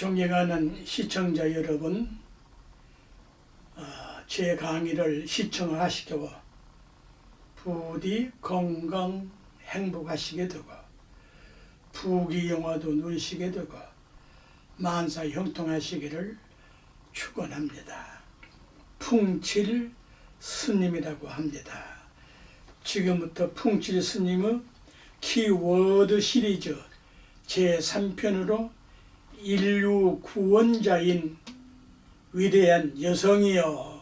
존경하는 시청자 여러분, 제 강의를 시청하시고 부디 건강 행복하시게 되고 부귀영화도 누리시게 되고 만사 형통하시기를 축원합니다. 풍칠 스님이라고 합니다. 지금부터 풍칠 스님의 키워드 시리즈 제3편으로 인류 구원자인 위대한 여성이여,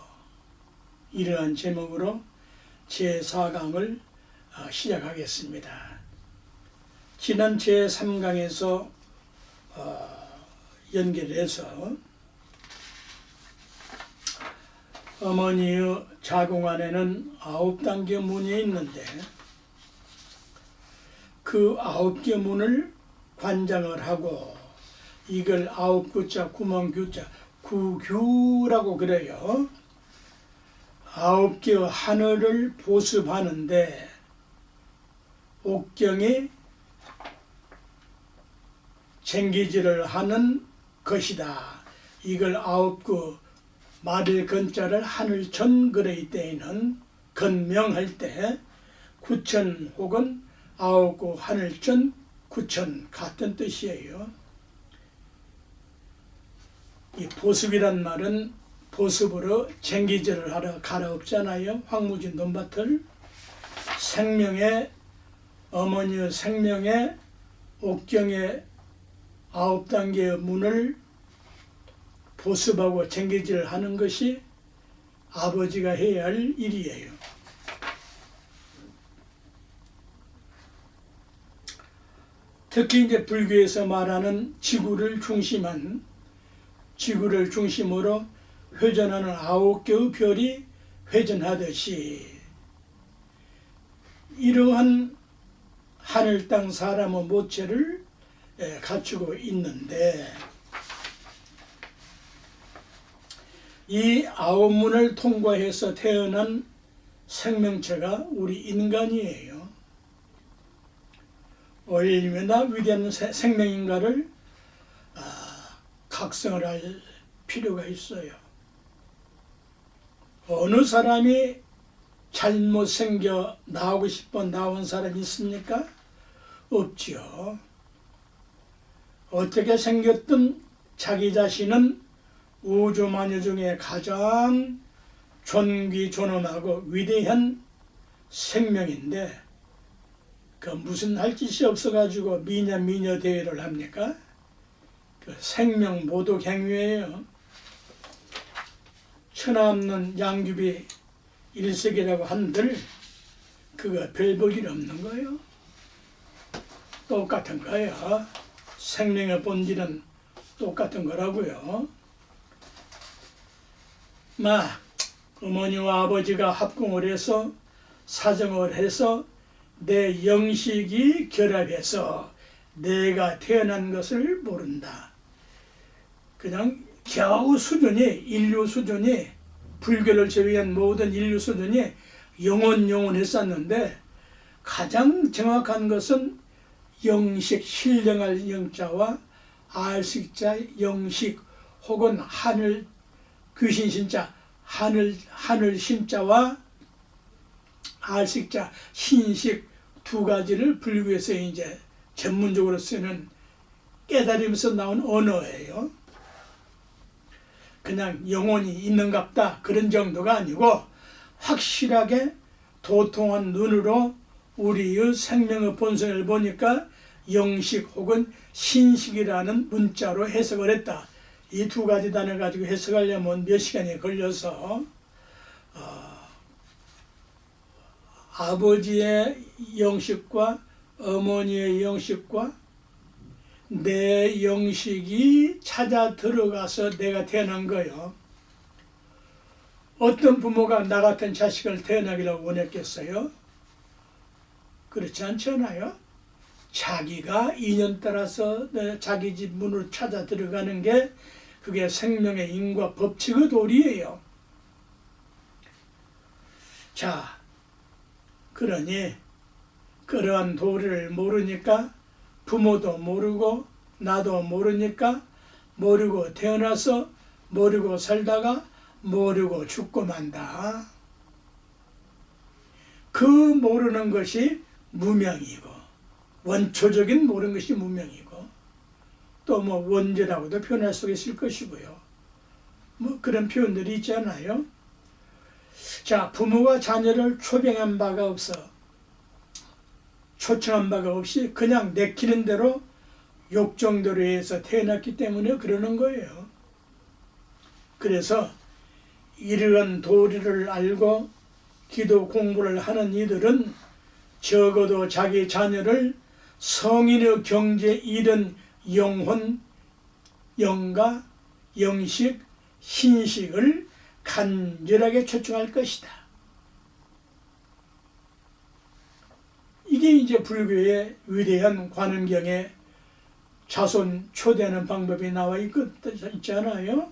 이러한 제목으로 제4강을 시작하겠습니다. 지난 제3강에서 연결해서 어머니의 자궁 안에는 9단계 문이 있는데 그 9개 문을 관장을 하고 이걸 9구자 구멍규자 구규라고 그래요. 9개의 하늘을 보습하는데 옥경이 쟁기질을 하는 것이다. 이걸 9구 말을 건자를 하늘천 그럴 때에는 건명할 때 구천 혹은 9구 하늘천 구천 같은 뜻이에요. 이 보습이란 말은 보습으로 쟁기질을 하러 갈아엎잖아요. 황무지 논밭을. 생명의 어머니의 생명의 옥경의 9단계의 문을 보습하고 쟁기질을 하는 것이 아버지가 해야 할 일이에요. 특히 이제 불교에서 말하는 지구를 중심으로 회전하는 9개의 별이 회전하듯이 이러한 하늘 땅 사람의 모체를 갖추고 있는데 이 9문을 통과해서 태어난 생명체가 우리 인간이에요. 얼마나 위대한 생명인가를 각성을 할 필요가 있어요. 어느 사람이 잘못생겨 나오고 싶어 나온 사람이 있습니까? 없지요. 어떻게 생겼든 자기 자신은 우주만유 중에 가장 존귀존엄하고 위대한 생명인데 그 무슨 할 짓이 없어가지고 미녀 대회를 합니까? 그 생명 모독 행위예요. 천하 없는 양귀비 일색이라고 한들 그거 별 볼 일 없는 거예요. 똑같은 거예요. 생명의 본질은 똑같은 거라고요. 어머니와 아버지가 합공을 해서 사정을 해서 내 영식이 결합해서 내가 태어난 것을 모른다. 그냥 겨우 수준이, 인류 수준이, 불교를 제외한 모든 인류 수준이 영원했었는데 가장 정확한 것은 영식, 신령할 영자와 알식자 영식 혹은 하늘 귀신 신자 하늘 신자와 알식자 신식 두 가지를 불교에서 이제 전문적으로 쓰는 깨달으면서 나온 언어예요. 그냥 영혼이 있는갑다 그런 정도가 아니고 확실하게 도통한 눈으로 우리의 생명의 본성을 보니까 영식 혹은 신식이라는 문자로 해석을 했다. 이 두 가지 단어를 가지고 해석하려면 몇 시간이 걸려서 아버지의 영식과 어머니의 영식과 내 영식이 찾아 들어가서 내가 태어난 거예요. 어떤 부모가 나 같은 자식을 태어나기를 원했겠어요? 그렇지 않잖아요. 자기가 인연 따라서 자기 집 문으로 찾아 들어가는 게 그게 생명의 인과 법칙의 도리예요. 자, 그러니 그러한 도리를 모르니까 부모도 모르고 나도 모르니까 모르고 태어나서 모르고 살다가 모르고 죽고 만다. 그 모르는 것이 무명이고, 원초적인 모르는 것이 무명이고, 또 뭐 원죄라고도 표현할 수 있을 것이고요. 뭐 그런 표현들이 있잖아요. 자, 부모가 자녀를 초빙한 바가 없어, 초청한 바가 없이 그냥 내키는 대로 욕정대로 해서 태어났기 때문에 그러는 거예요. 그래서 이러한 도리를 알고 기도 공부를 하는 이들은 적어도 자기 자녀를 성인의 경지에 이른 영혼, 영가, 영식, 신식을 간절하게 초청할 것이다. 이게 이제 불교의 위대한 관음경에 자손 초대하는 방법이 나와 있잖아요.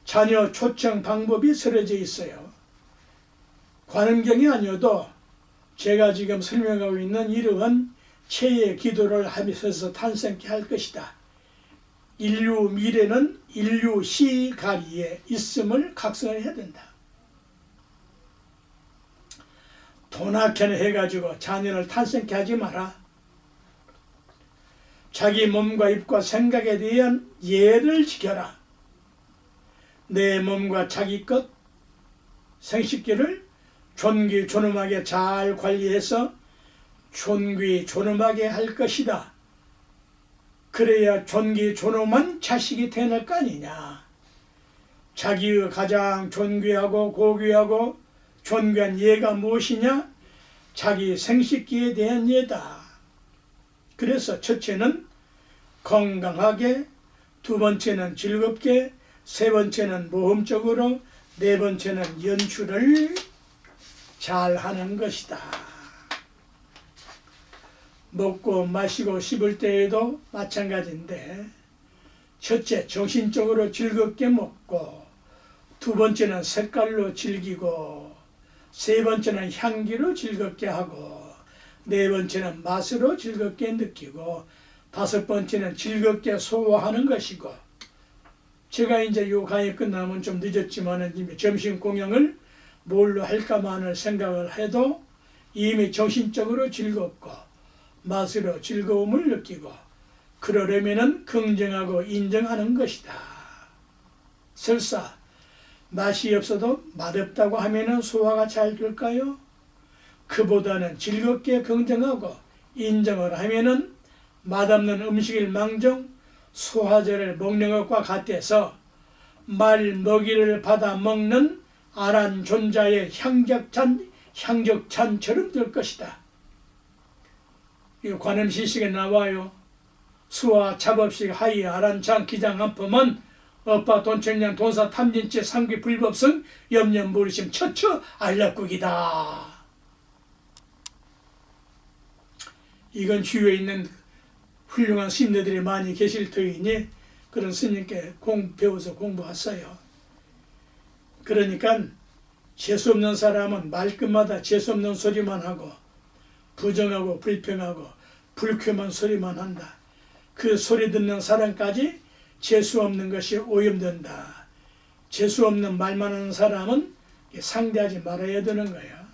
자녀 초청 방법이 쓰여져 있어요. 관음경이 아니어도 제가 지금 설명하고 있는 이러한 체의 기도를 하면서 탄생케 할 것이다. 인류 미래는 인류 시가리에 있음을 각성해야 된다. 도나케나 해가지고 자녀를 탄생케 하지 마라. 자기 몸과 입과 생각에 대한 예를 지켜라. 내 몸과 자기 것, 생식기를 존귀존엄하게 잘 관리해서 존귀존엄하게 할 것이다. 그래야 존귀존엄한 자식이 태어날 거 아니냐. 자기의 가장 존귀하고 고귀하고 존귀한 예가 무엇이냐? 자기 생식기에 대한 예다. 그래서 첫째는 건강하게, 두 번째는 즐겁게, 세 번째는 모험적으로, 네 번째는 연출을 잘 하는 것이다. 먹고 마시고 씹을 때에도 마찬가지인데, 첫째 정신적으로 즐겁게 먹고, 두 번째는 색깔로 즐기고, 세 번째는 향기로 즐겁게 하고, 네 번째는 맛으로 즐겁게 느끼고, 다섯 번째는 즐겁게 소화하는 것이고, 제가 이제 요 강의 끝나면 좀 늦었지만은 이미 점심 공양을 뭘로 할까만을 생각을 해도 이미 정신적으로 즐겁고 맛으로 즐거움을 느끼고, 그러려면은 긍정하고 인정하는 것이다. 설사 맛이 없어도 맛없다고 하면은 소화가 잘 될까요? 그보다는 즐겁게 긍정하고 인정을 하면은 맛없는 음식일 망정 소화제를 먹는 것과 같아서 말 먹이를 받아 먹는 아란 존자의 향적찬처럼 될 것이다. 이 관음시식에 나와요. 수화 잡업식 하이 아란찬 기장 한품은 업바 돈천량 돈사 탐진치 상귀 불법성 염려 모르심 처처 알락국이다. 이건 주위에 있는 훌륭한 스님들이 많이 계실 터이니 그런 스님께 배워서 공부했어요. 그러니까 재수없는 사람은 말끝마다 재수없는 소리만 하고 부정하고 불평하고 불쾌한 소리만 한다. 그 소리 듣는 사람까지 재수없는 것이 오염된다. 재수없는 말만 하는 사람은 상대하지 말아야 되는 거야.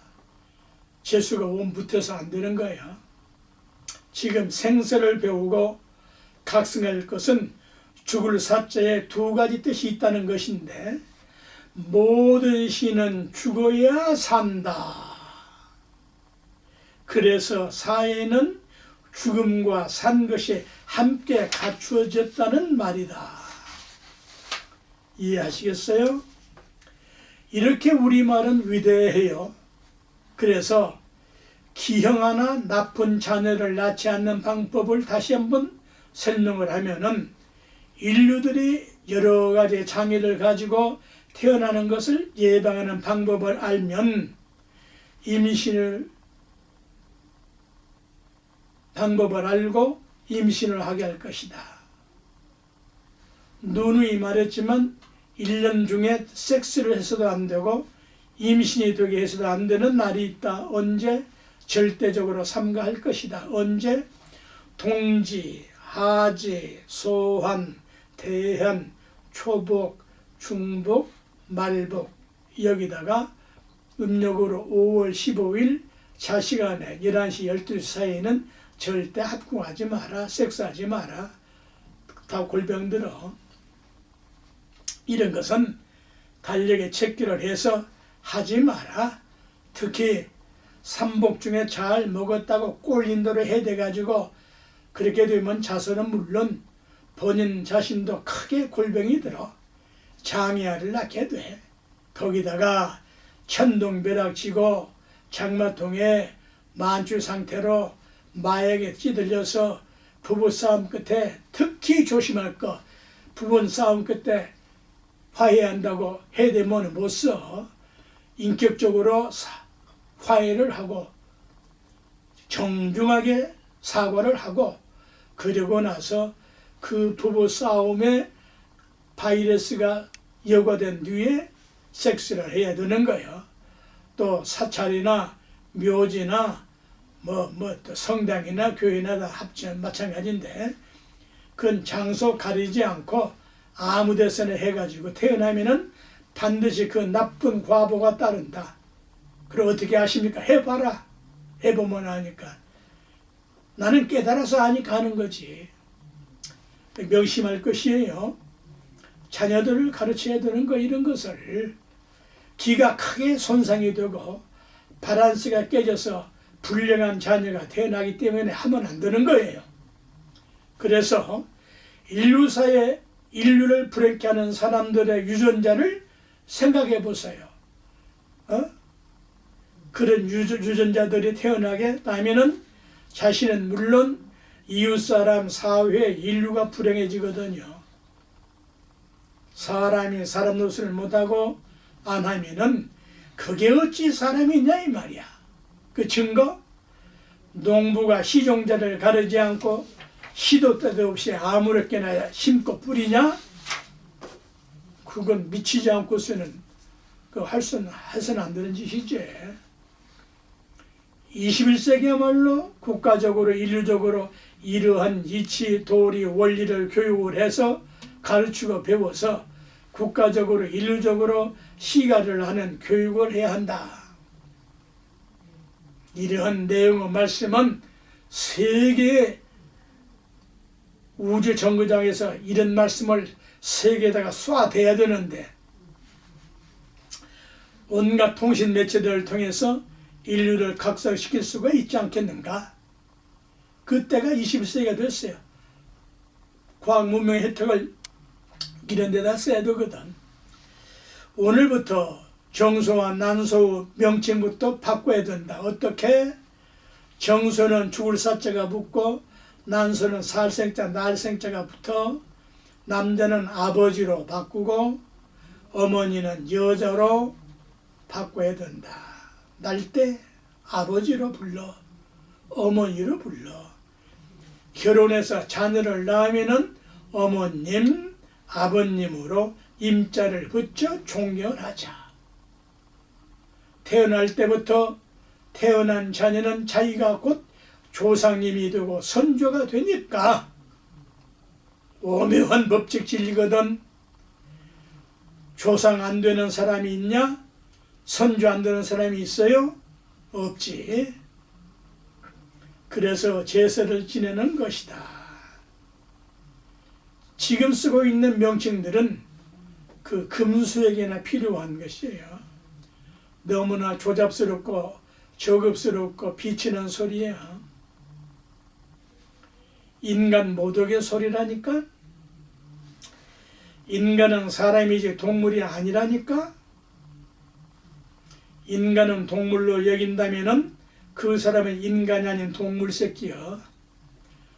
재수가 온 붙어서 안 되는 거야. 지금 생설을 배우고 각성할 것은 죽을 사자에 두 가지 뜻이 있다는 것인데, 모든 신은 죽어야 산다. 그래서 사회는 죽음과 산 것이 함께 갖추어졌다는 말이다. 이해하시겠어요? 이렇게 우리말은 위대해요. 그래서 기형하나 나쁜 자녀를 낳지 않는 방법을 다시 한번 설명을 하면은, 인류들이 여러 가지 장애를 가지고 태어나는 것을 예방하는 방법을 알면 임신을 방법을 알고 임신을 하게 할 것이다. 누누이 말했지만 1년 중에 섹스를 해서도 안 되고 임신이 되게 해서도 안 되는 날이 있다. 언제? 절대적으로 삼가할 것이다. 언제? 동지, 하지, 소환, 대현, 초복, 중복, 말복 여기다가 음력으로 5월 15일 자시간에 11시 12시 사이에는 절대 합궁하지 마라. 섹스하지 마라. 다 골병 들어. 이런 것은 달력에 체크를 해서 하지 마라. 특히 삼복 중에 잘 먹었다고 꼴린 대로 해대가지고 그렇게 되면 자손은 물론 본인 자신도 크게 골병이 들어 장애아를 낳게 돼. 거기다가 천둥벼락치고 장마통에 만취 상태로 마약에 찌들려서 부부싸움 끝에 특히 조심할 거, 부부싸움 끝에 화해한다고 해대면 못 써. 인격적으로 화해를 하고 정중하게 사과를 하고 그러고 나서 그 부부싸움에 바이러스가 여과된 뒤에 섹스를 해야 되는 거예요. 또 사찰이나 묘지나 또 성당이나 교회나 다 합치면 마찬가지인데 그건 장소 가리지 않고 아무 데서나 해가지고 태어나면은 반드시 그 나쁜 과보가 따른다. 그럼 어떻게 하십니까? 해봐라. 해보면 아니까. 나는 깨달아서 아니까 하는 거지. 명심할 것이에요. 자녀들을 가르쳐야 되는 거 이런 것을 기가 크게 손상이 되고 밸런스가 깨져서 불량한 자녀가 태어나기 때문에 하면 안 되는 거예요. 그래서 인류사에 인류를 불행케 하는 사람들의 유전자를 생각해 보세요. 그런 유전자들이 태어나게 되면은 자신은 물론 이웃사람, 사회, 인류가 불행해지거든요. 사람이 사람 노릇을 못하고 안 하면은 그게 어찌 사람이냐 이 말이야. 그 증거? 농부가 시종자를 가르지 않고 시도 때도 없이 아무렇게나 심고 뿌리냐? 그건 미치지 않고서는 해서는 안 되는 짓이지. 21세기야말로 국가적으로 인류적으로 이러한 이치, 도리, 원리를 교육을 해서 가르치고 배워서 국가적으로 인류적으로 시가를 하는 교육을 해야 한다. 이러한 내용의 말씀은 세계의 우주 정거장에서 이런 말씀을 세계에다가 쏴대야 되는데 온갖 통신 매체들을 통해서 인류를 각성시킬 수가 있지 않겠는가? 그때가 21세기가 됐어요. 과학 문명의 혜택을 이런 데다 써야 되거든. 오늘부터 정소와 난소의 명칭부터 바꿔야 된다. 어떻게? 정소는 죽을 사자가 붙고 난소는 살생자, 날생자가 붙어 남자는 아버지로 바꾸고 어머니는 여자로 바꿔야 된다. 날 때 아버지로 불러, 어머니로 불러. 결혼해서 자녀를 낳으면은 어머님, 아버님으로 임자를 붙여 존경을 하자. 태어날 때부터 태어난 자녀는 자기가 곧 조상님이 되고 선조가 되니까 오묘한 법칙 진리거든. 조상 안 되는 사람이 있냐? 선조 안 되는 사람이 있어요? 없지. 그래서 제사를 지내는 것이다. 지금 쓰고 있는 명칭들은 그 금수에게나 필요한 것이에요. 너무나 조잡스럽고 저급스럽고 비치는 소리야. 인간 모독의 소리라니까. 인간은 사람이지 동물이 아니라니까. 인간은 동물로 여긴다면은 그 사람은 인간이 아닌 동물 새끼여.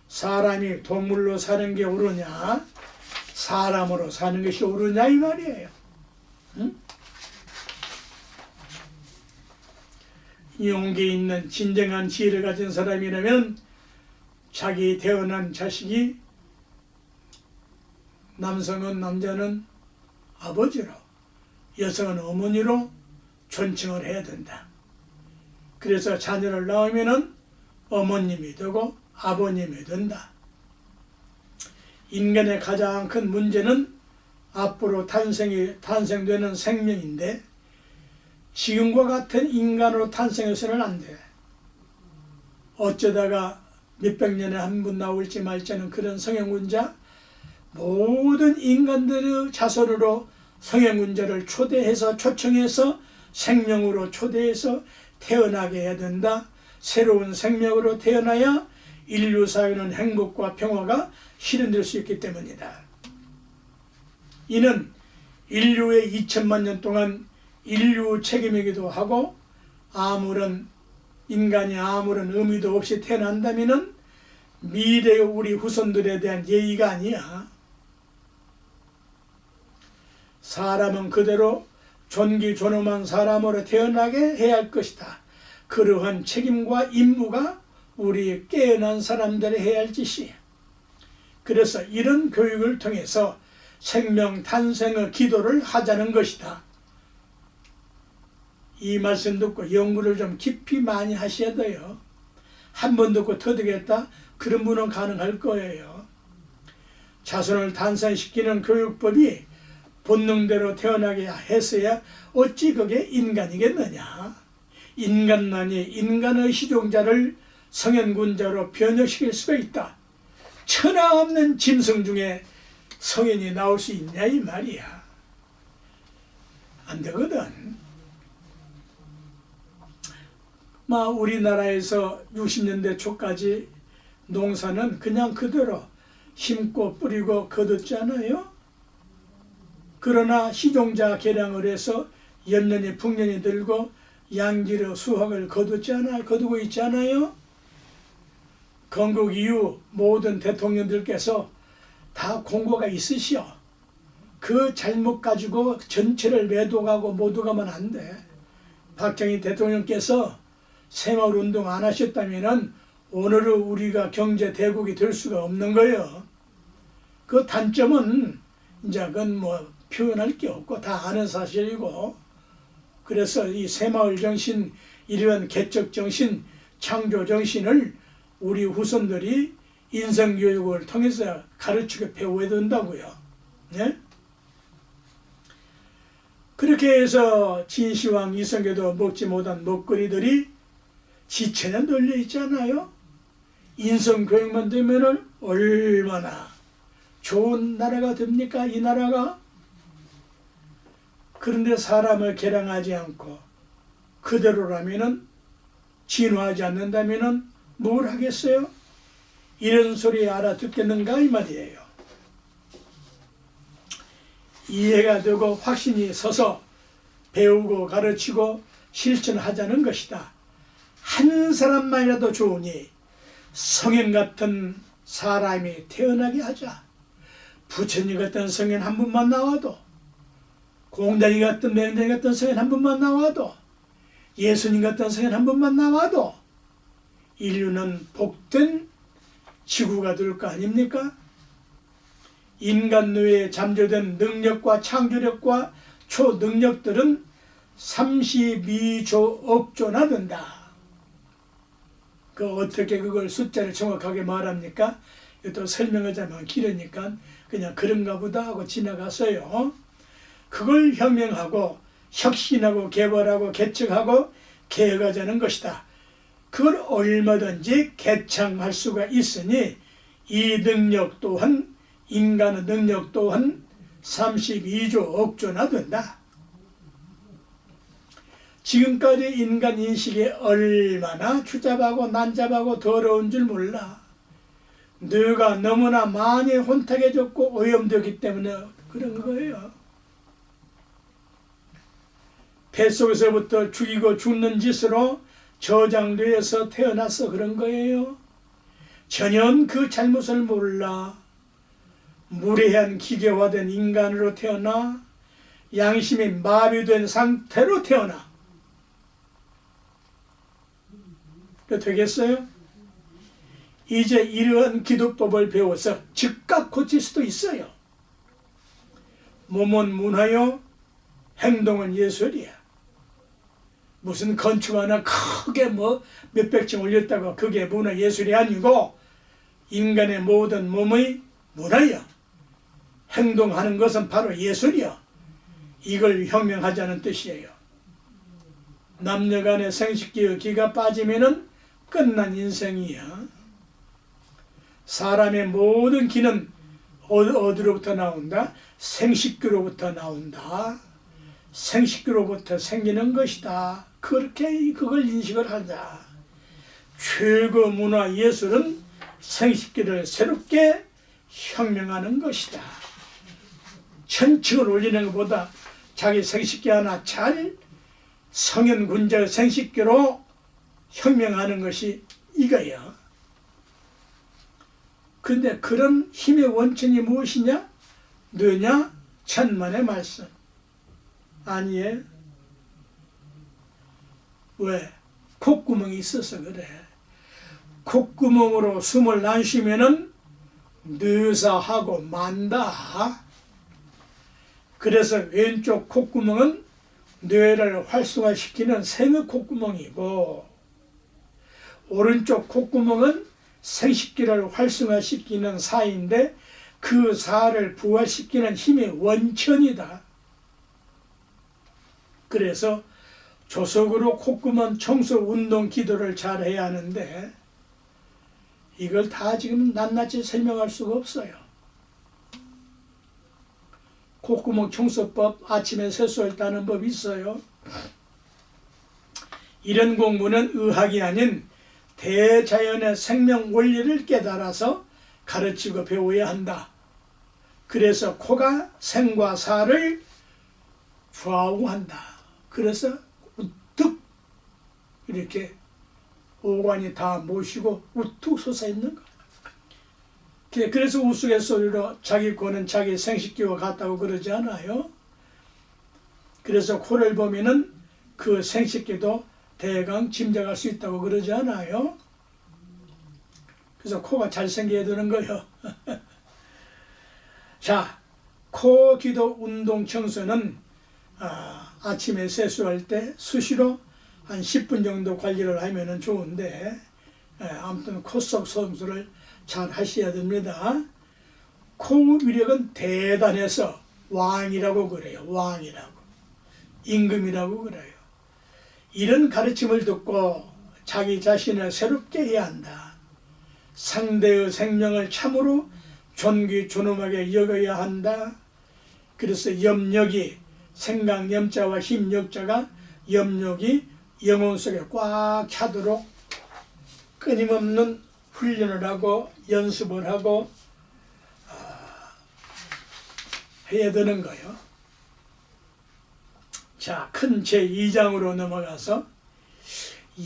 사람이 동물로 사는 게 옳으냐? 사람으로 사는 것이 옳으냐 이 말이에요. 응? 용기 있는 진정한 지혜를 가진 사람이라면 자기 태어난 자식이 남성은 남자는 아버지로 여성은 어머니로 존칭을 해야 된다. 그래서 자녀를 낳으면은 어머님이 되고 아버님이 된다. 인간의 가장 큰 문제는 앞으로 탄생되는 생명인데 지금과 같은 인간으로 탄생해서는 안 돼. 어쩌다가 몇백 년에 한 번 나올지 말지는 그런 성형군자, 모든 인간들의 자손으로 성형군자를 초청해서 생명으로 초대해서 태어나게 해야 된다. 새로운 생명으로 태어나야 인류 사회는 행복과 평화가 실현될 수 있기 때문이다. 이는 인류의 2000만 년 동안 인류 책임이기도 하고 인간이 아무런 의미도 없이 태어난다면은 미래의 우리 후손들에 대한 예의가 아니야. 사람은 그대로 존귀존엄한 사람으로 태어나게 해야 할 것이다. 그러한 책임과 임무가 우리 깨어난 사람들이 해야 할 짓이야. 그래서 이런 교육을 통해서 생명 탄생의 기도를 하자는 것이다. 이 말씀 듣고 연구를 좀 깊이 많이 하셔야 돼요. 한 번 듣고 터득했다? 그런 분은 가능할 거예요. 자손을 탄생시키는 교육법이 본능대로 태어나게 했어야 어찌 그게 인간이겠느냐. 인간만이 인간의 희종자를 성현군자로 변형시킬 수가 있다. 천하 없는 짐승 중에 성현이 나올 수 있냐 이 말이야. 안 되거든. 우리나라에서 60년대 초까지 농사는 그냥 그대로 심고 뿌리고 거뒀잖아요. 그러나 희종자 개량을 해서 연년이 풍년이 들고 양질의 수확을 거두고 있잖아요. 건국 이후 모든 대통령들께서 다 공고가 있으시오. 그 잘못 가지고 전체를 매도가고 모두가면 안 돼. 박정희 대통령께서 새마을 운동 안 하셨다면 오늘의 우리가 경제 대국이 될 수가 없는 거예요. 그 단점은 이제 그건 표현할 게 없고 다 아는 사실이고, 그래서 이 새마을 정신, 이러한 개척 정신, 창조 정신을 우리 후손들이 인성교육을 통해서 가르치고 배워야 된다고요. 네? 그렇게 해서 진시황 이성계도 먹지 못한 먹거리들이 지천에 널려 있잖아요. 인성교육만 되면은 얼마나 좋은 나라가 됩니까? 이 나라가. 그런데 사람을 개량하지 않고 그대로라면은, 진화하지 않는다면은 뭘 하겠어요? 이런 소리 알아듣겠는가 이 말이에요. 이해가 되고 확신이 서서 배우고 가르치고 실천하자는 것이다. 한 사람만이라도 좋으니 성현 같은 사람이 태어나게 하자. 부처님 같은 성현 한 분만 나와도, 공자님 같은 맹자님 같은 성현 한 분만 나와도, 예수님 같은 성현 한 분만 나와도 인류는 복된 지구가 될 거 아닙니까? 인간 뇌에 잠재된 능력과 창조력과 초능력들은 32조 억조나 된다. 어떻게 그걸 숫자를 정확하게 말합니까? 또 설명하자면 길으니까 그냥 그런가 보다 하고 지나갔어요. 그걸 혁명하고 혁신하고 개발하고 개척하고 개혁하자는 것이다. 그걸 얼마든지 개창할 수가 있으니 이 능력 또한, 인간의 능력 또한 32조 억조나 된다. 지금까지 인간 인식이 얼마나 추잡하고 난잡하고 더러운 줄 몰라. 뇌가 너무나 많이 혼탁해졌고 오염되기 때문에 그런 거예요. 뱃속에서부터 죽이고 죽는 짓으로 저장되어서 태어나서 그런 거예요. 전혀 그 잘못을 몰라 무례한 기계화된 인간으로 태어나 양심이 마비된 상태로 태어나. 되겠어요? 이제 이러한 기도법을 배워서 즉각 고칠 수도 있어요. 몸은 문화요, 행동은 예술이야. 무슨 건축 하나 크게 몇백 층 올렸다고 그게 문화 예술이 아니고, 인간의 모든 몸의 문화여. 행동하는 것은 바로 예술이여. 이걸 혁명하자는 뜻이에요. 남녀간의 생식기의 기가 빠지면은 끝난 인생이야. 사람의 모든 기는 어디로부터 나온다? 생식기로부터 나온다. 생식기로부터 생기는 것이다. 그렇게 그걸 인식을 하자. 최고 문화 예술은 생식기를 새롭게 혁명하는 것이다. 천층을 올리는 것보다 자기 생식기 하나 잘 성현군자의 생식기로 혁명하는 것이 이거야. 근데 그런 힘의 원천이 무엇이냐? 뇌냐? 천만의 말씀. 아니에요. 왜? 콧구멍이 있어서 그래. 콧구멍으로 숨을 안 쉬면은 뇌사하고 만다. 그래서 왼쪽 콧구멍은 뇌를 활성화시키는 생의 콧구멍이고, 오른쪽 콧구멍은 생식기를 활성화시키는 사인데, 그 사를 부활시키는 힘의 원천이다. 그래서 조석으로 콧구멍 청소 운동 기도를 잘 해야 하는데, 이걸 다 지금 낱낱이 설명할 수가 없어요. 콧구멍 청소법, 아침에 세수할 때 하는 법이 있어요. 이런 공부는 의학이 아닌 대자연의 생명 원리를 깨달아서 가르치고 배워야 한다. 그래서 코가 생과 사를 좌우한다. 그래서 우뚝 이렇게 오관이 다 모시고 우뚝 솟아있는 거야. 그래서 우스갯소리로 자기 코는 자기 생식기와 같다고 그러지 않아요? 그래서 코를 보면은 그 생식기도 대강 짐작할 수 있다고 그러지 않아요? 그래서 코가 잘생겨야 되는 거예요. 자, 코 기도 운동 청소는 아침에 세수할 때 수시로 한 10분 정도 관리를 하면 좋은데, 아무튼 코 속 청소를 잘 하셔야 됩니다. 코 위력은 대단해서 왕이라고 그래요. 왕이라고. 임금이라고 그래요. 이런 가르침을 듣고 자기 자신을 새롭게 해야 한다. 상대의 생명을 참으로 존귀존엄하게 여겨야 한다. 그래서 염력이 생각 염자와 힘 역자가 염력이 영혼 속에 꽉 차도록 끊임없는 훈련을 하고 연습을 하고 해야 되는 거예요. 자, 큰 제2장으로 넘어가서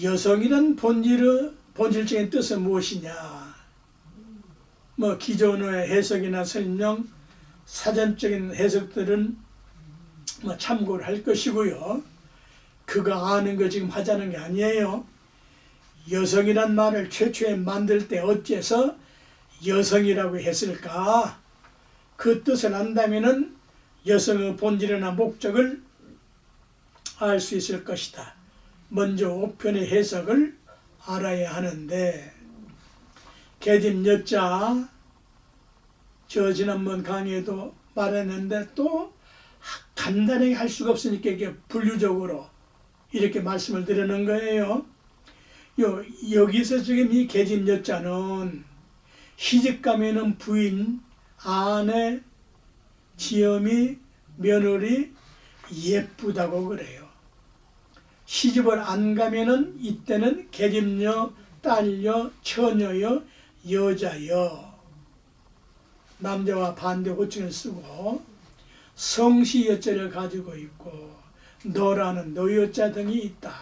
여성이란 본질적인 뜻은 무엇이냐? 뭐 기존의 해석이나 설명, 사전적인 해석들은 뭐 참고를 할 것이고요. 그거 아는 거 지금 하자는 게 아니에요. 여성이란 말을 최초에 만들 때 어째서 여성이라고 했을까? 그 뜻을 안다면은 여성의 본질이나 목적을 알 수 있을 것이다. 먼저 오편의 해석을 알아야 하는데, 계집 여자, 저 지난번 강의에도 말했는데 또 간단하게 할 수가 없으니까 이게 분류적으로 이렇게 말씀을 드리는 거예요. 여기서 지금 이 계집 여자는 시집가면은 부인, 아내, 지엄이, 며느리 예쁘다고 그래요. 시집을 안 가면은 이때는 계집녀, 딸녀, 처녀여, 여자여. 남자와 반대 호칭을 쓰고 성시 여자를 가지고 있고 너라는 너여자 등이 있다.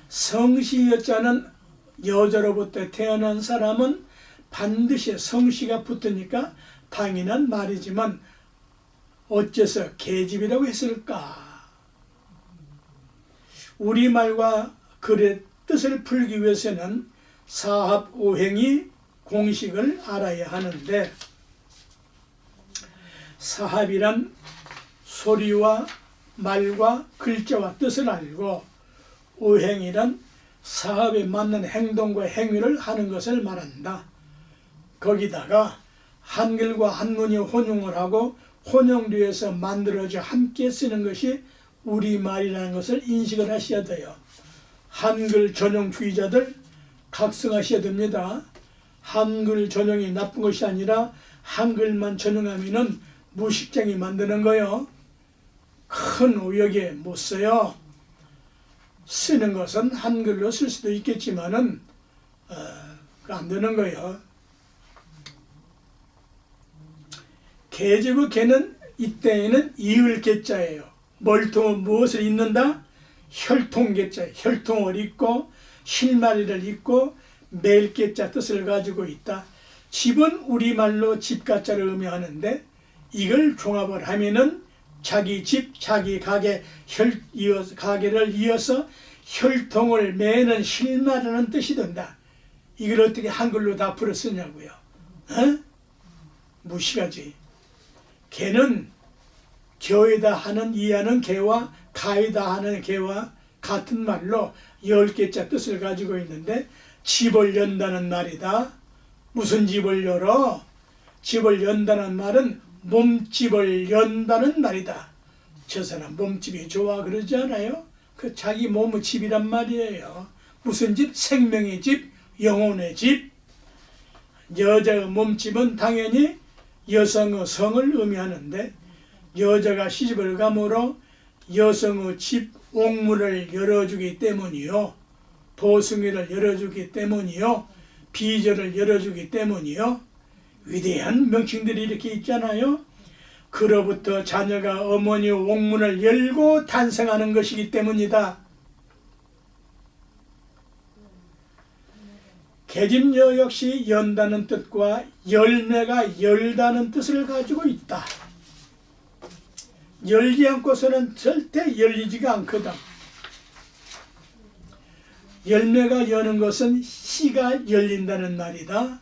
성시 여자는 여자로부터 태어난 사람은 반드시 성시가 붙으니까 당연한 말이지만 어째서 계집이라고 했을까? 우리말과 글의 뜻을 풀기 위해서는 사합 오행이 공식을 알아야 하는데, 사합이란 소리와 말과 글자와 뜻을 알고, 오행이란 사합에 맞는 행동과 행위를 하는 것을 말한다. 거기다가 한글과 한문이 혼용을 하고 혼용되어서 만들어져 함께 쓰는 것이 우리말이라는 것을 인식을 하셔야 돼요. 한글 전용주의자들 각성하셔야 됩니다. 한글 전용이 나쁜 것이 아니라 한글만 전용하면은 무식쟁이 만드는 거요. 큰 오역에 못 써요. 쓰는 것은 한글로 쓸 수도 있겠지만은 안 되는 거예요. 개지구 개는 이때에는 이을 개자예요. 멀통은 무엇을 잇는다? 혈통 개자, 혈통을 잇고 실마리를 잇고 멜개자 뜻을 가지고 있다. 집은 우리말로 집가자를 의미하는데 이걸 종합을 하면은 자기 집, 자기 가게, 가게를 이어서 혈통을 매는 실마라는 뜻이 된다. 이걸 어떻게 한글로 다 풀어 쓰냐고요. 무식하지. 개는 겨에다 하는 이하는 개와 가에다 하는 개와 같은 말로 10개자 뜻을 가지고 있는데 집을 연다는 말이다. 무슨 집을 열어? 집을 연다는 말은 몸집을 연다는 말이다. 저 사람 몸집이 좋아 그러지 않아요? 그 자기 몸의 집이란 말이에요. 무슨 집? 생명의 집, 영혼의 집. 여자의 몸집은 당연히 여성의 성을 의미하는데 여자가 시집을 가므로 여성의 집 옥문을 열어주기 때문이요. 보승이를 열어주기 때문이요. 비절을 열어주기 때문이요. 위대한 명칭들이 이렇게 있잖아요. 그로부터 자녀가 어머니의 옥문을 열고 탄생하는 것이기 때문이다. 계집여 역시 연다는 뜻과 열매가 열다는 뜻을 가지고 있다. 열지 않고서는 절대 열리지가 않거든. 열매가 여는 것은 씨가 열린다는 말이다.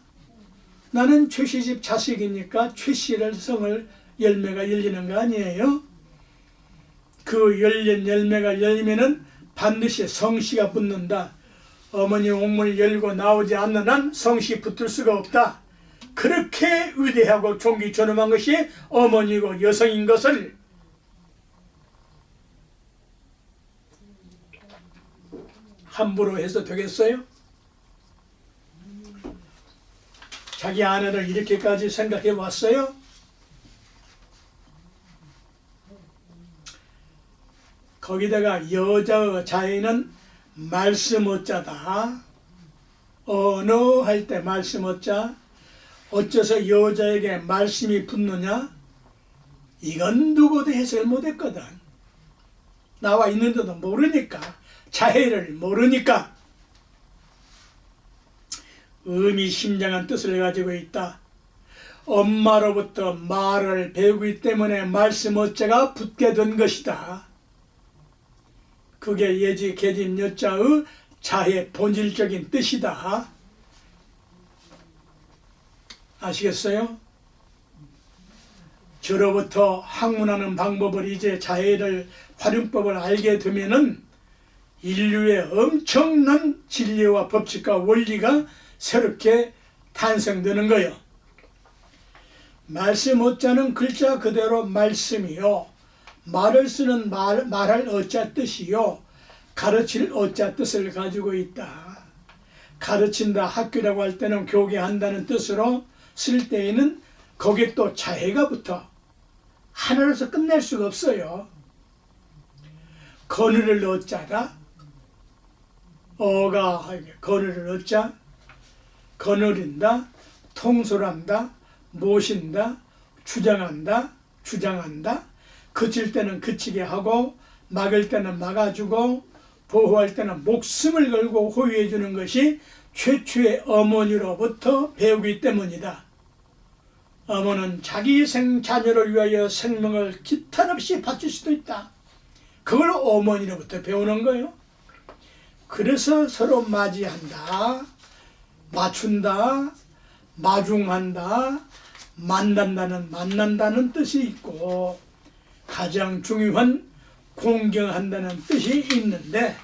나는 최씨집 자식이니까 최씨를 성을 열매가 열리는 거 아니에요? 그 열린 열매가 열리면은 반드시 성씨가 붙는다. 어머니 옥문을 열고 나오지 않는 한 성씨 붙을 수가 없다. 그렇게 위대하고 존귀 존엄한 것이 어머니고 여성인 것을 함부로 해서 되겠어요? 자기 아내를 이렇게까지 생각해 왔어요? 거기다가 여자의 자에는 말씀 어자다. 언어 할 때 말씀 어자. 어째서 여자에게 말씀이 붙느냐? 이건 누구도 해석을 못했거든. 나와 있는데도 모르니까. 자해를 모르니까. 의미심장한 뜻을 가지고 있다. 엄마로부터 말을 배우기 때문에 말씀 어자가 붙게 된 것이다. 그게 예지 계집 여자의 자의 본질적인 뜻이다. 아시겠어요? 저로부터 학문하는 방법을 이제 자해를 활용법을 알게 되면은 인류의 엄청난 진리와 법칙과 원리가 새롭게 탄생되는 거예요. 말씀 어자는 글자 그대로 말씀이요. 말을 쓰는 말할 어자 뜻이요. 가르칠 어자 뜻을 가지고 있다. 가르친다, 학교라고 할 때는 교계한다는 뜻으로 쓸 때에는 거기에 또 자해가 붙어. 하나로서 끝낼 수가 없어요. 거느를 어자다. 어가 거느를 어자. 거느린다, 통솔한다, 모신다, 주장한다, 그칠 때는 그치게 하고 막을 때는 막아주고 보호할 때는 목숨을 걸고 호위해 주는 것이 최초의 어머니로부터 배우기 때문이다. 어머는 자기 자녀를 위하여 생명을 기탄없이 바칠 수도 있다. 그걸 어머니로부터 배우는 거예요. 그래서 서로 맞이한다, 맞춘다, 마중한다, 만난다는 뜻이 있고 가장 중요한 공경한다는 뜻이 있는데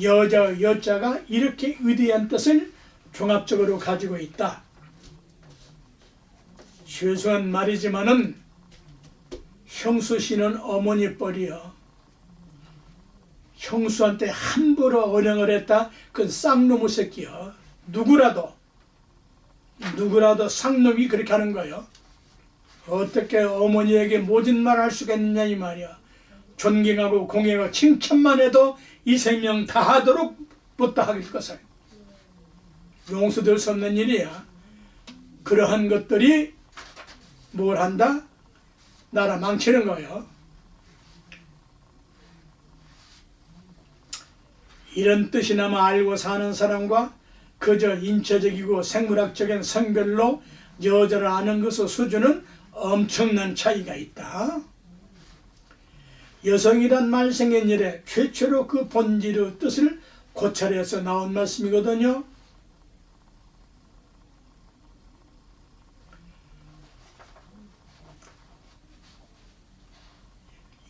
여자가 이렇게 위대한 뜻을 종합적으로 가지고 있다. 죄송한 말이지만은 형수 씨는 어머니 뻘이요. 형수한테 함부로 언행을 했다. 그건 쌍놈의 새끼요. 누구라도 쌍놈이 그렇게 하는 거예요. 어떻게 어머니에게 모진 말 할 수가 있느냐 이 말이야. 존경하고 공경하고 칭찬만 해도 이 생명 다하도록 못다 하길 것을 용서될 수 없는 일이야. 그러한 것들이 뭘 한다? 나라 망치는 거예요. 이런 뜻이나마 알고 사는 사람과 그저 인체적이고 생물학적인 성별로 여자를 아는 것의 수준은 엄청난 차이가 있다. 여성이란 말 생긴 이래 최초로 그 본질의 뜻을 고찰해서 나온 말씀이거든요.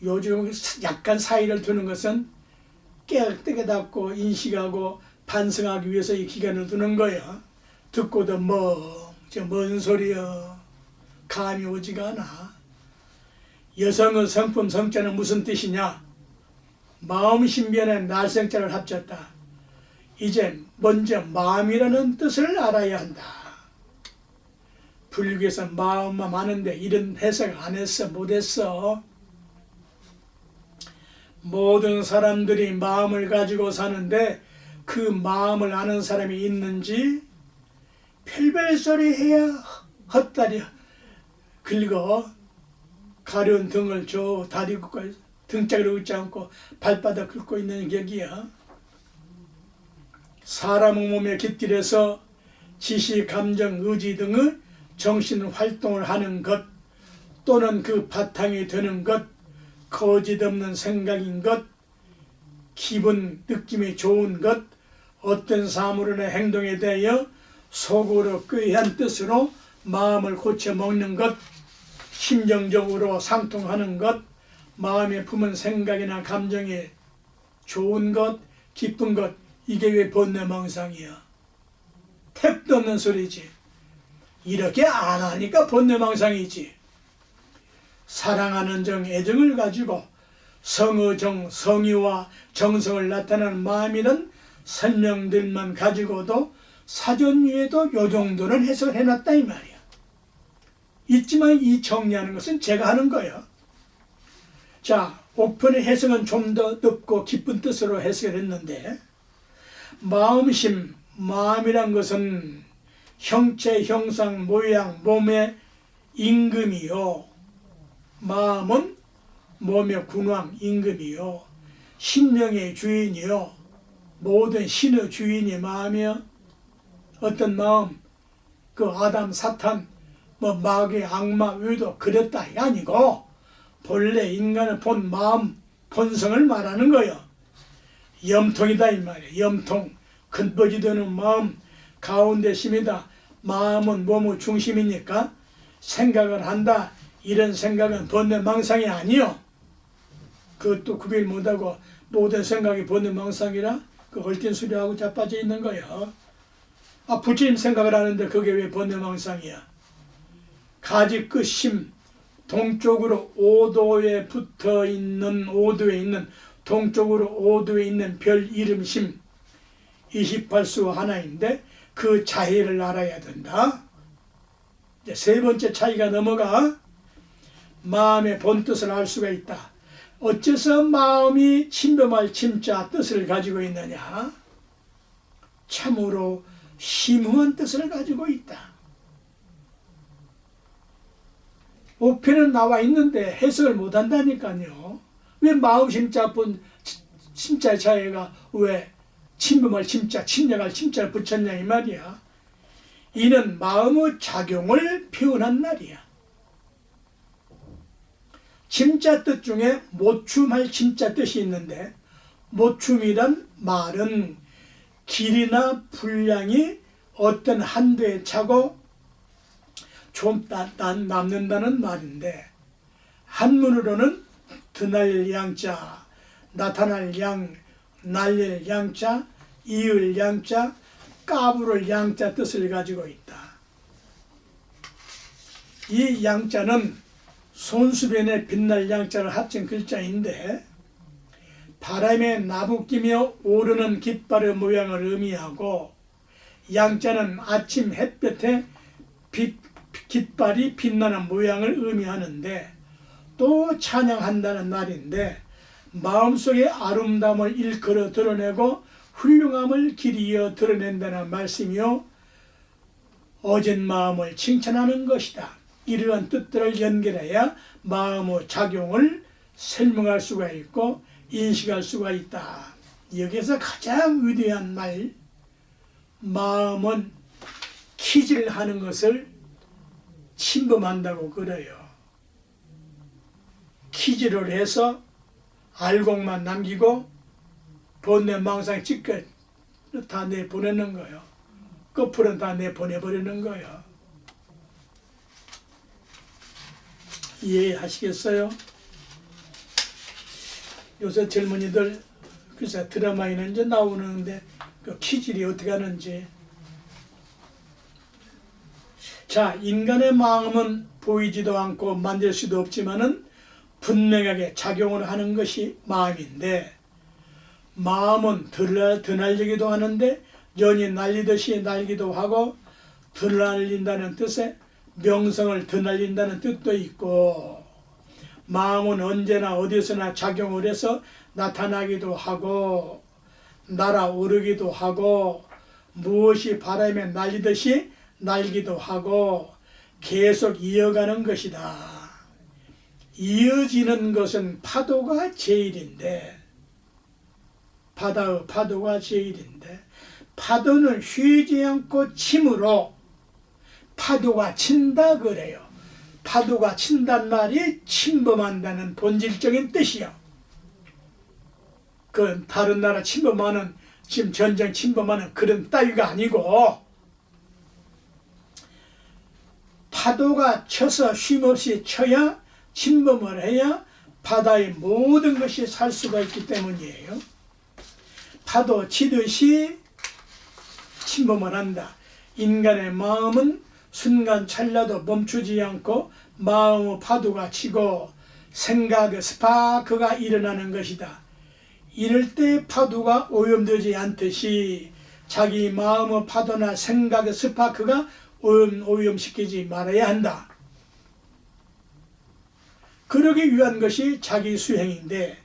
요즘 약간 사이를 두는 것은 깨닫고 인식하고 반성하기 위해서 이 기간을 두는 거야. 듣고도 뭔 소리야. 감이 오지가 않아. 여성의 성품 성자는 무슨 뜻이냐? 마음 신변에 날성자를 합쳤다. 이제 먼저 마음이라는 뜻을 알아야 한다. 불교에서 마음만 많은데 이런 해석 안 했어, 못했어. 모든 사람들이 마음을 가지고 사는데 그 마음을 아는 사람이 있는지 별별 소리 해야 헛다리 긁어 가려운 등을 저 다리 긁고 등짝을 긁지 않고 발바닥 긁고 있는 격이야. 사람의 몸의 깃들에서 지시, 감정, 의지 등의 정신 활동을 하는 것 또는 그 바탕이 되는 것 거짓 없는 생각인 것, 기분, 느낌이 좋은 것, 어떤 사물이나 행동에 대하여 속으로 꾀한 뜻으로 마음을 고쳐 먹는 것, 심정적으로 상통하는 것, 마음에 품은 생각이나 감정이 좋은 것, 기쁜 것, 이게 왜 번뇌망상이야? 택도 없는 소리지. 이렇게 안 하니까 번뇌망상이지. 사랑하는 정, 애정을 가지고 성의 정, 성의와 정성을 나타내는 마음이란 설명들만 가지고도 사전 위에도 요 정도는 해석을 해놨다 이 말이야. 있지만 이 정리하는 것은 제가 하는 거예요. 자, 옥편의 해석은 좀 더 넓고 깊은 뜻으로 해석을 했는데 마음심, 마음이란 것은 형체, 형상, 모양, 몸의 임금이요. 마음은 몸의 군왕, 임금이요. 신령의 주인이요. 모든 신의 주인이 마음이요. 어떤 마음, 그 아담, 사탄, 마귀, 악마, 의도 그랬다 이 아니고 본래 인간의 본 마음, 본성을 말하는 거예요. 염통이다 이 말이에요. 염통, 근본이 되는 마음, 가운데 심이다. 마음은 몸의 중심이니까 생각을 한다. 이런 생각은 번뇌망상이 아니요. 그것도 구별 못하고 모든 생각이 번뇌망상이라 그 얽힌 수리하고 자빠져 있는 거예요. 아, 부처님 생각을 하는데 그게 왜 번뇌망상이야? 가지 끝심 동쪽으로 5도에 붙어 있는 5도에 있는 동쪽으로 5도에 있는 별 이름 심 28수 하나인데 그 차이를 알아야 된다. 이제 세 번째 차이가 넘어가 마음의 본뜻을 알 수가 있다. 어째서 마음이 침범할 침자 뜻을 가지고 있느냐? 참으로 심오한 뜻을 가지고 있다. 옥편은 나와 있는데 해석을 못한다니까요. 왜 마음 심자뿐 침자의 차이가 왜 침범할 침자, 침략할 침자를 붙였냐 이 말이야. 이는 마음의 작용을 표현한 말이야. 침자 뜻 중에 모춤할 침자 뜻이 있는데 모춤이란 말은 길이나 분량이 어떤 한도에 차고 좀 남는다는 말인데 한문으로는 드날 양자, 나타날 양, 날릴 양자, 이을 양자, 까부를 양자 뜻을 가지고 있다. 이 양자는 손수변에 빛날 양자를 합친 글자인데 바람에 나부끼며 오르는 깃발의 모양을 의미하고 양자는 아침 햇볕에 깃발이 빛나는 모양을 의미하는데 또 찬양한다는 날인데 마음속의 아름다움을 일컬어 드러내고 훌륭함을 길이어 드러낸다는 말씀이요 어진 마음을 칭찬하는 것이다. 이러한 뜻들을 연결해야 마음의 작용을 설명할 수가 있고 인식할 수가 있다. 여기서 가장 위대한 말, 마음은 키질 하는 것을 침범한다고 그래요. 키질을 해서 알곡만 남기고 번뇌망상 찌꺼 다 내보내는 거예요. 끝풀은 다 내보내버리는 거예요. 이해하시겠어요? 요새 젊은이들 글쎄 드라마에는 이제 나오는데 그 키질이 어떻게 하는지. 자, 인간의 마음은 보이지도 않고 만질 수도 없지만은 분명하게 작용을 하는 것이 마음인데 마음은 드날리기도 하는데 연이 날리듯이 날기도 하고 드날린다는 뜻에 명성을 드날린다는 뜻도 있고 마음은 언제나 어디서나 작용을 해서 나타나기도 하고 날아오르기도 하고 무엇이 바람에 날리듯이 날기도 하고 계속 이어가는 것이다. 이어지는 것은 파도가 제일인데 바다의 파도가 제일인데 파도는 쉬지 않고 침으로 파도가 친다 그래요. 파도가 친단 말이 침범한다는 본질적인 뜻이요. 그 다른 나라 침범하는 지금 전쟁 침범하는 그런 따위가 아니고 파도가 쳐서 쉼없이 쳐야 침범을 해야 바다의 모든 것이 살 수가 있기 때문이에요. 파도 치듯이 침범을 한다. 인간의 마음은 순간 찰나도 멈추지 않고 마음의 파도가 치고 생각의 스파크가 일어나는 것이다. 이럴 때 파도가 오염되지 않듯이 자기 마음의 파도나 생각의 스파크가 오염시키지 말아야 한다. 그러기 위한 것이 자기 수행인데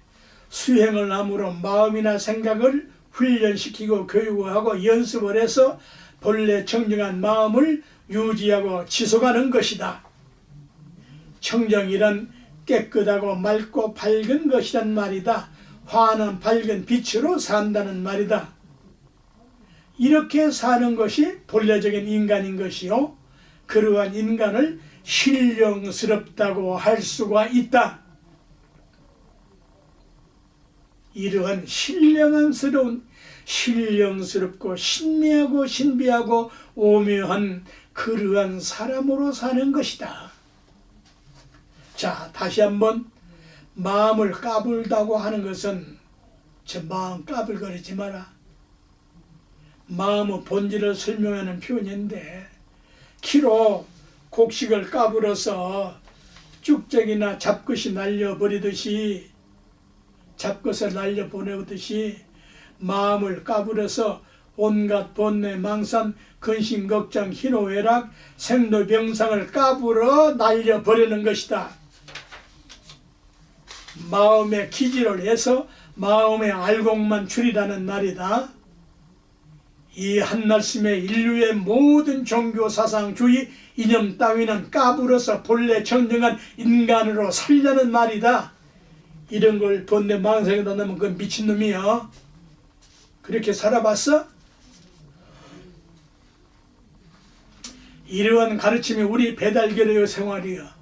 수행을 함으로 마음이나 생각을 훈련시키고 교육하고 연습을 해서 본래 청정한 마음을 유지하고 지속하는 것이다. 청정이란 깨끗하고 맑고 밝은 것이란 말이다. 환한 밝은 빛으로 산다는 말이다. 이렇게 사는 것이 본래적인 인간인 것이요. 그러한 인간을 신령스럽다고 할 수가 있다. 이러한 신령스럽고 신미하고 신비하고 오묘한 그러한 사람으로 사는 것이다. 자, 다시 한번 마음을 까불다고 하는 것은 저 마음 까불거리지 마라. 마음의 본질을 설명하는 표현인데 키로 곡식을 까불어서 쭉적이나 잡것이 날려버리듯이 잡것을 날려보내듯이 마음을 까불어서 온갖 번뇌 망상 근심 걱정 희노애락 생로병상을 까불어 날려버리는 것이다. 마음의 기질을 해서 마음의 알곡만 줄이라는 말이다. 이 한 말씀에 인류의 모든 종교 사상주의 이념 따위는 까불어서 본래 청정한 인간으로 살려는 말이다. 이런 걸 번뇌 망상에다 넣으면 그건 미친놈이야. 그렇게 살아봤어? 이러한 가르침이 우리 배달교류의 생활이야.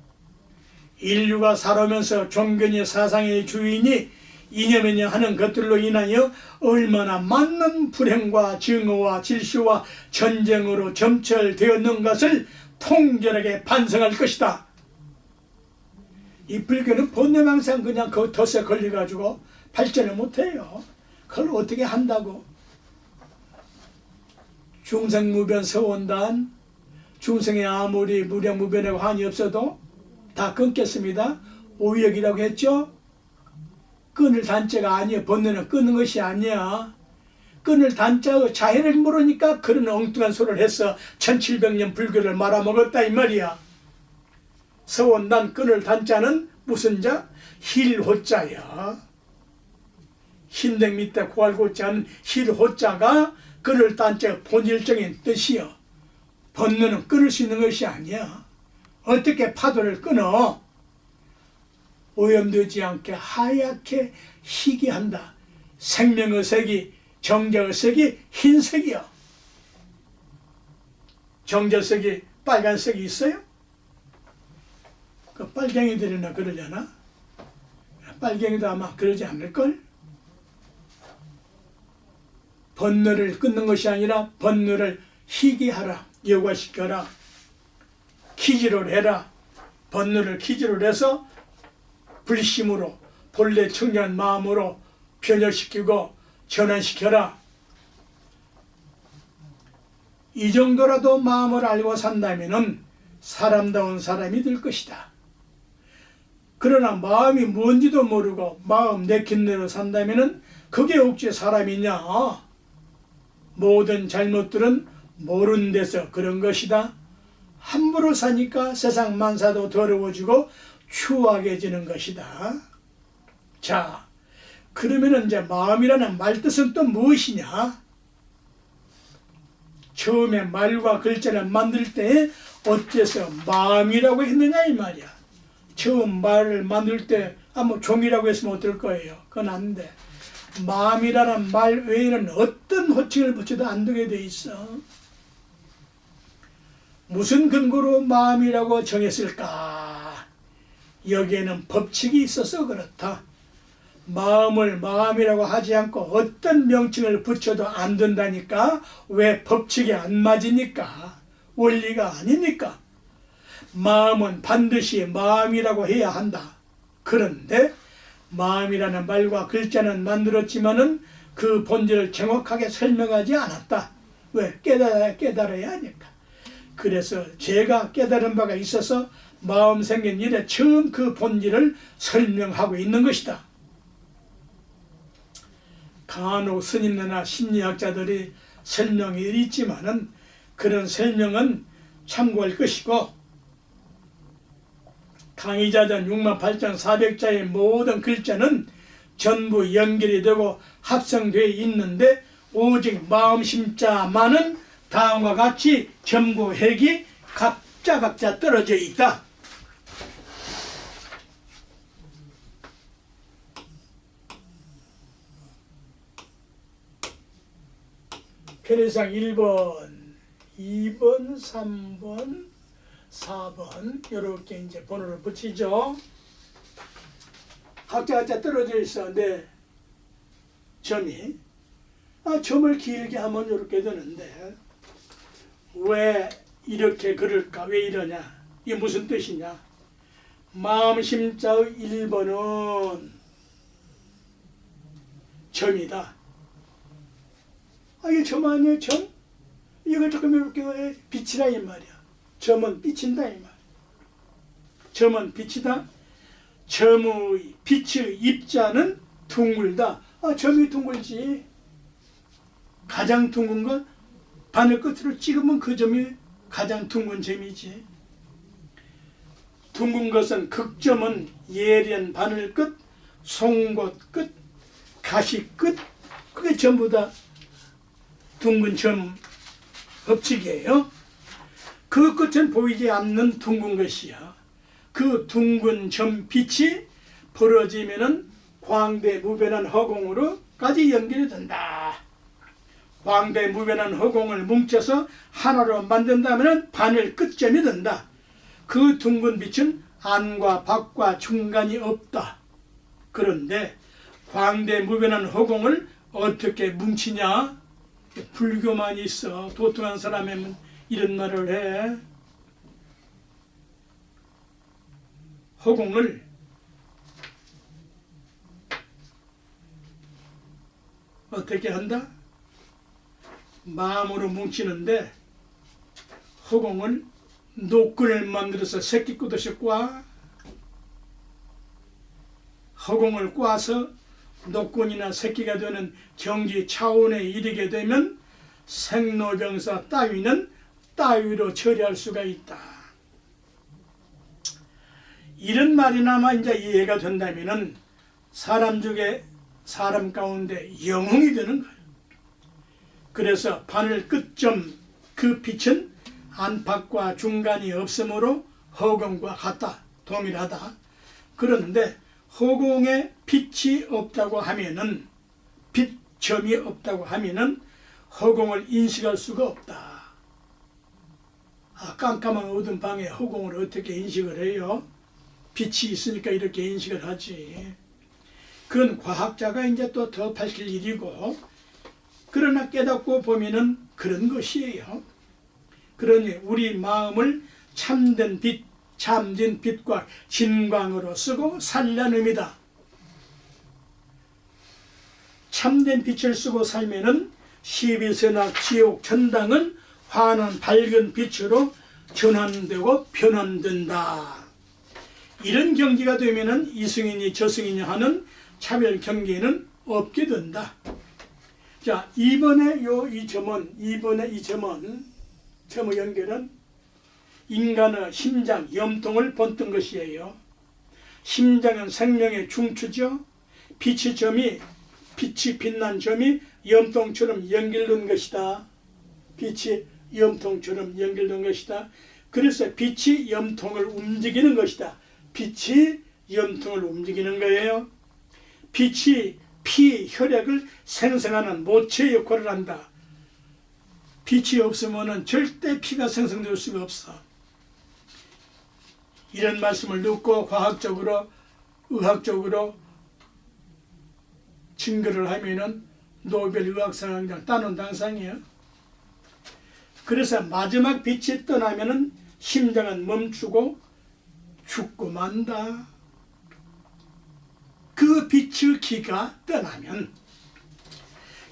인류가 살아오면서 종교니 사상의 주인이 이념이냐 하는 것들로 인하여 얼마나 많은 불행과 증오와 질시와 전쟁으로 점철되었는 것을 통절하게 반성할 것이다. 이 불교는 번뇌망상 그냥 그 덫에 걸려가지고 발전을 못해요. 그걸 어떻게 한다고? 중생무변 서원단, 중생이 아무리 무량무변하고 한이 없어도 다 끊겠습니다. 오역이라고 했죠? 끊을 단자가 아니야. 번뇌는 끊는 것이 아니야. 끊을 단자의 자해를 모르니까 그런 엉뚱한 소리를 해서 1700년 불교를 말아먹었다 이 말이야. 서원 난 끊을 단자는 무슨 자? 힐호자야. 흰댕 밑에 고알고자는 힐호자가 끊을 단자의 본질적인 뜻이요. 번뇌는 끊을 수 있는 것이 아니야. 어떻게 파도를 끊어? 오염되지 않게 하얗게 희게 한다. 생명의 색이, 정자의 색이 흰색이야. 정자색이 빨간색이 있어요? 그 빨갱이들이나 그러려나? 빨갱이도 아마 그러지 않을걸? 번뇌를 끊는 것이 아니라 번뇌를 희게 하라. 여과시켜라. 키지를 해라. 번뇌를 키지를 해서 불심으로 본래 청량한 마음으로 변열시키고 전환시켜라. 이 정도라도 마음을 알고 산다면은 사람다운 사람이 될 것이다. 그러나 마음이 뭔지도 모르고 마음 내킨 대로 산다면은 그게 어째 사람이냐? 모든 잘못들은 모르는 데서 그런 것이다. 함부로 사니까 세상 만사도 더러워지고 추악해지는 것이다. 자, 그러면은 이제 마음이라는 말뜻은 또 무엇이냐? 처음에 말과 글자를 만들 때 어째서 마음이라고 했느냐 이 말이야. 처음 말을 만들 때 뭐 종이라고 했으면 어떨 거예요? 그건 안 돼. 마음이라는 말 외에는 어떤 호칭을 붙여도 안 되게 돼 있어. 무슨 근거로 마음이라고 정했을까? 여기에는 법칙이 있어서 그렇다. 마음을 마음이라고 하지 않고 어떤 명칭을 붙여도 안 된다니까. 왜? 법칙이 안 맞으니까. 원리가 아니니까. 마음은 반드시 마음이라고 해야 한다. 그런데 마음이라는 말과 글자는 만들었지만은 그 본질을 정확하게 설명하지 않았다. 왜? 깨달아야 하니까. 그래서 제가 깨달은 바가 있어서 마음 생긴 일에 처음 그 본질을 설명하고 있는 것이다. 간혹 스님네나 심리학자들이 설명이 있지만은 그런 설명은 참고할 것이고, 강의자전 68,400자의 모든 글자는 전부 연결이 되고 합성되어 있는데 오직 마음심자만은 다음과 같이 전부 핵이 각자 떨어져 있다. 편의상 1번, 2번, 3번, 4번 이렇게 이제 번호를 붙이죠. 각자 떨어져 있어. 네. 점이. 점을 길게 하면 이렇게 되는데 왜 이렇게 그럴까? 왜 이러냐? 이게 무슨 뜻이냐? 마음심자의 1번은 점이다. 이게 점 아니에요? 점? 이걸 조금 이렇게 빛이라 이 말이야. 점은 비친다 이 말이야. 점은 빛이다. 점의 빛의 입자는 둥글다. 점이 둥글지. 가장 둥근 건 바늘 끝으로 찍으면 그 점이 가장 둥근 점이지. 둥근 것은 극점은 예련 바늘 끝, 송곳 끝, 가시 끝, 그게 전부 다 둥근 점 법칙이에요. 그 끝은 보이지 않는 둥근 것이야. 그 둥근 점 빛이 벌어지면은 광대무변한 허공으로까지 연결이 된다. 광대무변한 허공을 뭉쳐서 하나로 만든다면 바늘 끝점이 된다. 그 둥근 빛은 안과 밖과 중간이 없다. 그런데 광대무변한 허공을 어떻게 뭉치냐? 불교만 있어. 도통한 사람이면 이런 말을 해. 허공을 어떻게 한다? 마음으로 뭉치는데 허공을 노끈을 만들어서 새끼 끄듯이 꽈, 허공을 꽈서 노끈이나 새끼가 되는 경지 차원에 이르게 되면 생로병사 따위는 따위로 처리할 수가 있다. 이런 말이나마 이제 이해가 된다면은 사람 중에 사람 가운데 영웅이 되는 거예요. 그래서 바늘 끝점 그 빛은 안팎과 중간이 없으므로 허공과 같다, 동일하다. 그런데 허공에 빛이 없다고 하면은, 빛점이 없다고 하면은 허공을 인식할 수가 없다. 깜깜한 어두운 방에 허공을 어떻게 인식을 해요? 빛이 있으니까 이렇게 인식을 하지. 그건 과학자가 이제 또 더 밝힐 일이고, 그러나 깨닫고 보면은 그런 것이에요. 그러니 우리 마음을 참된 빛, 참진 빛과 진광으로 쓰고 살라는 의미다. 참된 빛을 쓰고 살면은 시비선악 지옥 천당은 환한 밝은 빛으로 전환되고 변환된다. 이런 경지가 되면은 이승이니 저승이니 하는 차별 경계는 없게 된다. 자, 이번에 이 점은 점의 연결은 인간의 심장, 염통을 본뜬 것이에요. 심장은 생명의 중추죠. 빛이 빛난 점이 염통처럼 연결된 것이다. 빛이 염통처럼 연결된 것이다. 그래서 빛이 염통을 움직이는 것이다. 빛이 염통을 움직이는 거예요. 빛이 피, 혈액을 생성하는 모체 역할을 한다. 빛이 없으면 절대 피가 생성될 수가 없어. 이런 말씀을 듣고 과학적으로, 의학적으로 증거를 하면은 노벨 의학상장 따는 당상이에요. 그래서 마지막 빛이 떠나면은 심장은 멈추고 죽고 만다. 그 빛의 기가 떠나면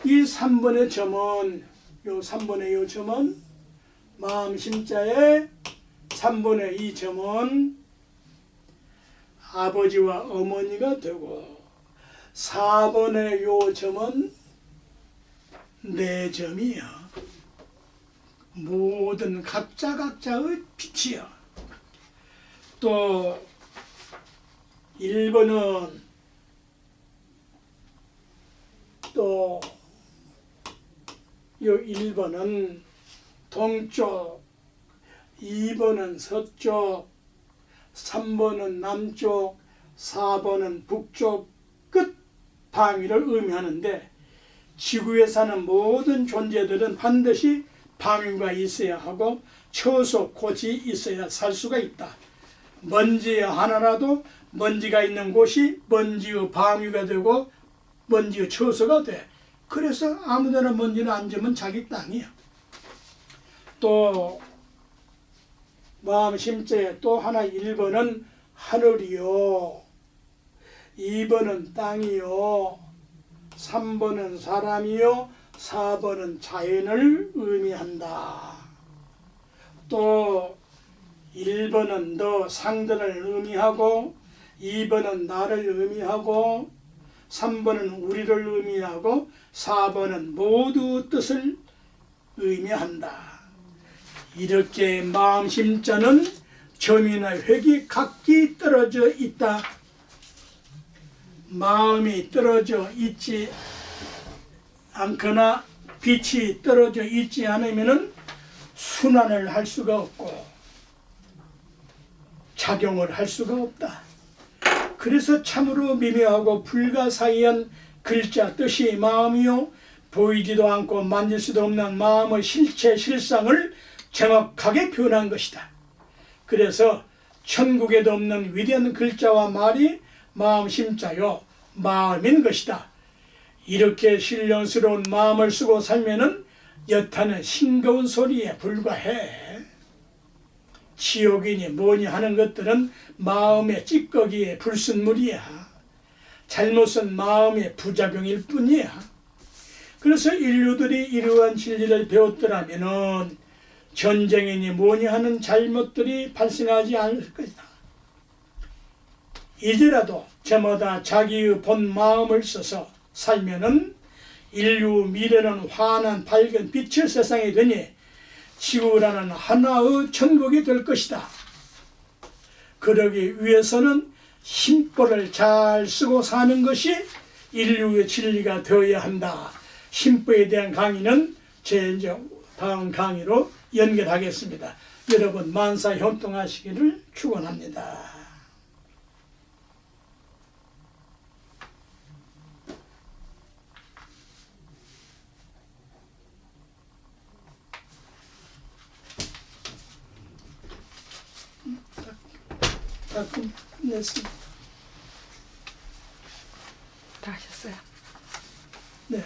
이 3번의 점은, 요 3번의 이 점은 마음 심자의 3번의 이 점은 아버지와 어머니가 되고, 4번의 요 점은 내 점이야. 모든 각자의 빛이야. 또 1번은 또 요 1번은 동쪽, 2번은 서쪽, 3번은 남쪽, 4번은 북쪽 끝 방위를 의미하는데, 지구에 사는 모든 존재들은 반드시 방위가 있어야 하고 처소, 곳이 있어야 살 수가 있다. 먼지 하나라도 먼지가 있는 곳이 먼지의 방위가 되고 먼지의 처소가 돼. 그래서 아무데나 먼지를 앉으면 자기 땅이야. 또 마음 심자에 또 하나 1번은 하늘이요, 2번은 땅이요, 3번은 사람이요, 4번은 자연을 의미한다. 또 1번은 너 상대를 의미하고, 2번은 나를 의미하고, 3번은 우리를 의미하고, 4번은 모두 뜻을 의미한다. 이렇게 마음 심자는 점이나 획이 각기 떨어져 있다. 마음이 떨어져 있지 않거나 빛이 떨어져 있지 않으면 순환을 할 수가 없고 작용을 할 수가 없다. 그래서 참으로 미묘하고 불가사의한 글자 뜻이 마음이요, 보이지도 않고 만질 수도 없는 마음의 실체 실상을 정확하게 표현한 것이다. 그래서 천국에도 없는 위대한 글자와 말이 마음 심자요, 마음인 것이다. 이렇게 신령스러운 마음을 쓰고 살면은 여타는 싱거운 소리에 불과해. 지옥이니 뭐니 하는 것들은 마음의 찌꺼기에 불순물이야. 잘못 쓴 마음의 부작용일 뿐이야. 그래서 인류들이 이러한 진리를 배웠더라면은 전쟁이니 뭐니 하는 잘못들이 발생하지 않을 것이다. 이제라도 저마다 자기의 본 마음을 써서 살면은 인류 미래는 환한 밝은 빛의 세상이 되니 지구라는 하나의 천국이 될 것이다. 그러기 위해서는 힘법을 잘 쓰고 사는 것이 인류의 진리가 되어야 한다. 힘법에 대한 강의는 제 이제 다음 강의로 연결하겠습니다. 여러분 만사 형통하시기를 축원합니다. 다 끝냈습니다. 다 하셨어요? 네.